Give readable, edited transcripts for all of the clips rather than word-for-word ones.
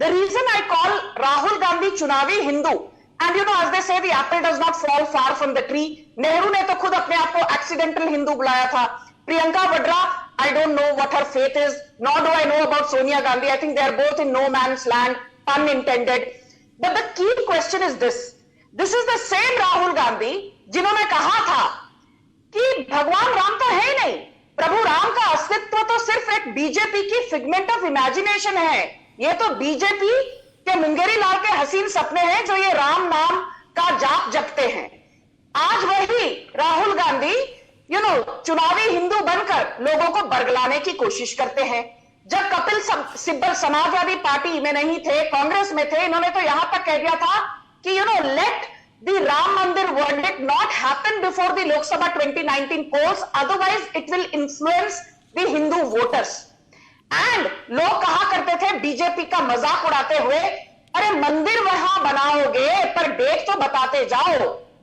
The reason I call Rahul Gandhi Chunavi Hindu, and as they say, the apple does not fall far from the tree. Nehru ने तो खुद अपने आप को accidental Hindu बुलाया था. Priyanka Vadra, I don't know what her fate is, nor do I know about Sonia Gandhi. I think they are both in no man's land, pun intended. But the key question is this. This is the same Rahul Gandhi जिन्होंने कहा था कि भगवान राम तो है ही नहीं, प्रभु राम का अस्तित्व तो सिर्फ एक बीजेपी की फिगमेंट ऑफ इमेजिनेशन है. ये तो बीजेपी के मुंगेरी लाल के हसीन सपने हैं जो ये राम नाम का जाप जपते हैं. आज वही राहुल गांधी चुनावी हिंदू बनकर लोगों को बरगलाने की कोशिश करते हैं. जब कपिल सिब्बल समाजवादी पार्टी में नहीं थे, कांग्रेस में थे, इन्होंने तो यहां तक कह दिया था कि late the Ram Mandir verdict not happen before the Lok Sabha 2019 polls, otherwise it will influence the Hindu voters. And लोग कहा करते थे बीजेपी का मजाक उड़ाते हुए, अरे मंदिर वहां बनाओगे पर डेट तो बताते जाओ.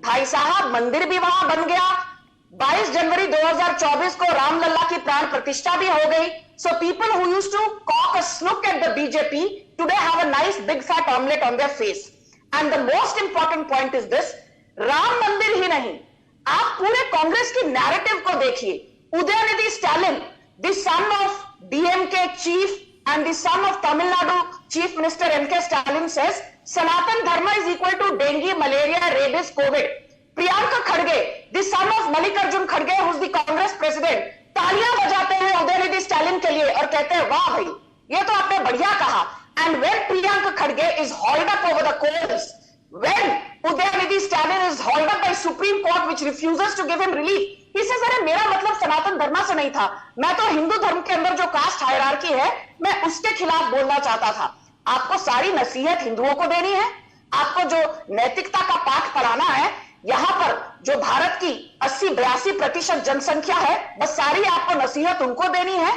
भाई साहब, मंदिर भी वहां बन गया. 22 जनवरी 2024 को रामलला की प्राण प्रतिष्ठा भी हो गई. So people who used to cock a snook at the BJP today have a nice big fat omelette on their face. And the most important point is this, Ram Mandir ही नहीं, आप पूरे कांग्रेस की नैरेटिव को देखिए. Udhayanidhi Stalin, the son of DMK chief and the son of Tamil Nadu Chief Minister M.K. Stalin says Sanatan Dharma is equal to dengue, malaria, rabies, COVID. Priyanka Khadge, the son of Mallikarjun Khadge, who's the Congress president, तालियां बजाते हैं उदयनिधि स्टालिन के लिए और कहते हैं वाह भाई, ये तो आपने बढ़िया कहा. And when Priyanka Khadge is hauled up over the coals, when Udayanidhi Stalin is hauled up by Supreme Court which refuses to give him relief, he says, अरे मेरा मतलब सनातन धर्म से नहीं था, मैं तो हिंदू धर्म के अंदर जो कास्ट हायरार्की है मैं उसके खिलाफ बोलना चाहता था. आपको सारी नसीहत हिंदुओं को देनी है, आपको जो नैतिकता का पाठ पढ़ाना है, यहां पर जो भारत की 80-82% जनसंख्या है, बस सारी आपको नसीहत उनको देनी है.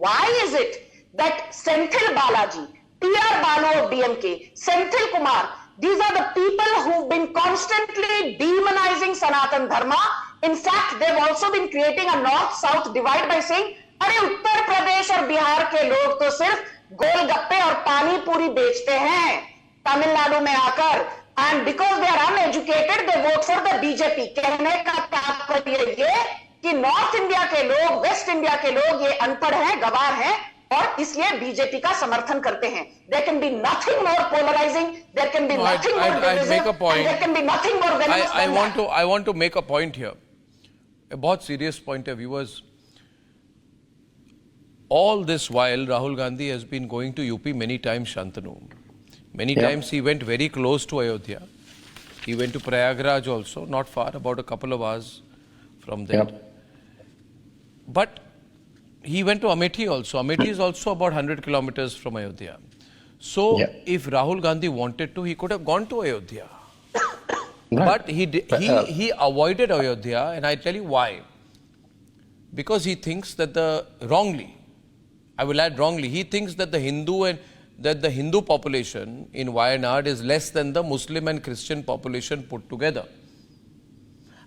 Why is it that Senthil Balaji, T.R. Balu of DMK, Senthil Kumar, these are the people who've been constantly demonizing Sanatan Dharma. In fact, they've also been creating a north-south divide by saying, अरे उत्तर प्रदेश और बिहार के लोग तो सिर्फ गोलगप्पे और पानी पूरी बेचते हैं तमिलनाडु में आकर, and because they are uneducated, they vote for the BJP. कहने का तात्पर्य ये कि नॉर्थ इंडिया के लोग, वेस्ट इंडिया के लोग ये अनपढ़ हैं, गवार हैं और इसलिए बीजेपी का समर्थन करते हैं. There can be nothing more polarizing. There can be nothing more divisive. There can be nothing more venomous than that. I want to make a point here. A बहुत serious point है, viewers. All this while, Rahul Gandhi has been going to UP many times, Shantanu. Many times he went very close to Ayodhya. He went to Prayagraj also, not far, about a couple of hours from there. But he went to Amethi also. Amethi is also about 100 kilometers from Ayodhya. So, if Rahul Gandhi wanted to, he could have gone to Ayodhya. But he avoided Ayodhya, and I tell you why. Because he thinks that wrongly, I will add wrongly, he thinks that the Hindu population in Wayanad is less than the Muslim and Christian population put together.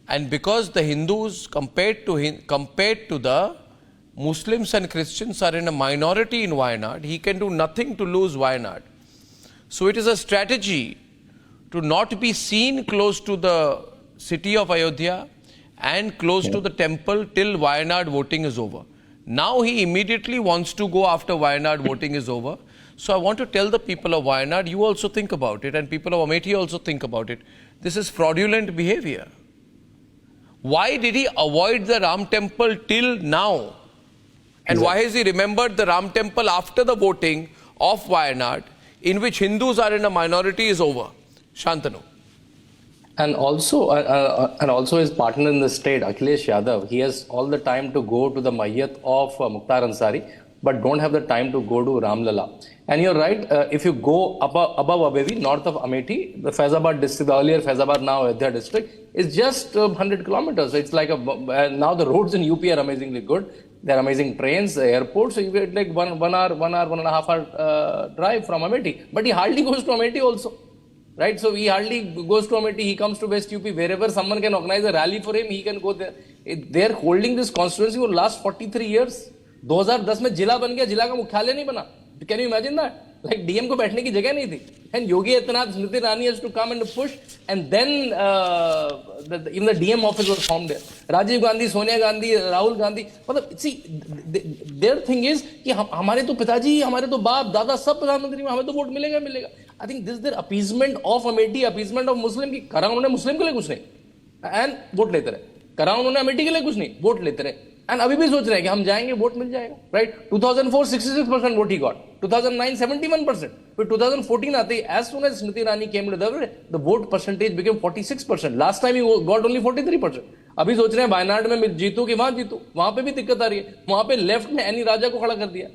And because the Hindus compared to the Muslims and Christians are in a minority in Wayanad, he can do nothing to lose Wayanad. So it is a strategy to not be seen close to the city of Ayodhya and close to the temple till Wayanad voting is over. Now he immediately wants to go after Wayanad voting is over. So I want to tell the people of Wayanad, you also think about it, and people of Amethi also think about it. This is fraudulent behavior. Why did he avoid the Ram temple till now? And why has he remembered the Ram temple after the voting of Wayanad, in which Hindus are in a minority, is over? Shantanu. And also his partner in the state, Akhilesh Yadav, he has all the time to go to the Mayyat of Mukhtar Ansari, but don't have the time to go to Ramlala. And you're right, if you go above Abevi, north of Amethi, the Faizabad district, the earlier Faizabad, now Ayodhya district, is just 100 kilometers. It's like now the roads in UP are amazingly good. They're amazing trains, airports, so you get like one and a half hour drive from Amethi. But he hardly goes to Amethi also. Right, so he hardly goes to Amethi, he comes to West UP, wherever someone can organize a rally for him, he can go there. They're holding this constituency for the last 43 years. 2010 में जिला बन गया, जिला का मुख्यालय नहीं बना. Can you imagine that? Like DM को बैठने की जगह नहीं थी. And Yogi Adityanath, Smriti Irani has to come and push, and then even the DM office was formed there. Rajiv Gandhi, Sonia Gandhi, Rahul Gandhi, मतलब see their thing is कि हमारे तो पिताजी, हमारे तो बाप दादा सब प्रधानमंत्री में, हमें तो वोट मिलेगा मिलेगा. I think this is their appeasement of Amethi, appeasement of Muslim, कि करा उन्होंने मुस्लिम के लिए कुछ नहीं एंड वोट लेते रहे, करा उन्होंने अमेठी के लिए कुछ नहीं, वोट लेते रहे. एंड अभी भी सोच रहे हैं कि हम जाएंगे वोट मिल जाएगा, राइट. 2004 66% वोट ही गॉट, 2009 71%, फिर 2014 आते ही as soon as Smriti Irani came to the vote percentage became 46%. Last time ही गॉट ओनली 43%. अभी सोच रहे हैं वायनाड में जीतू कि वहां जीतू, वहां पे भी दिक्कत आ रही है. वहां पे लेफ्ट में एनी राजा को खड़ा कर दिया.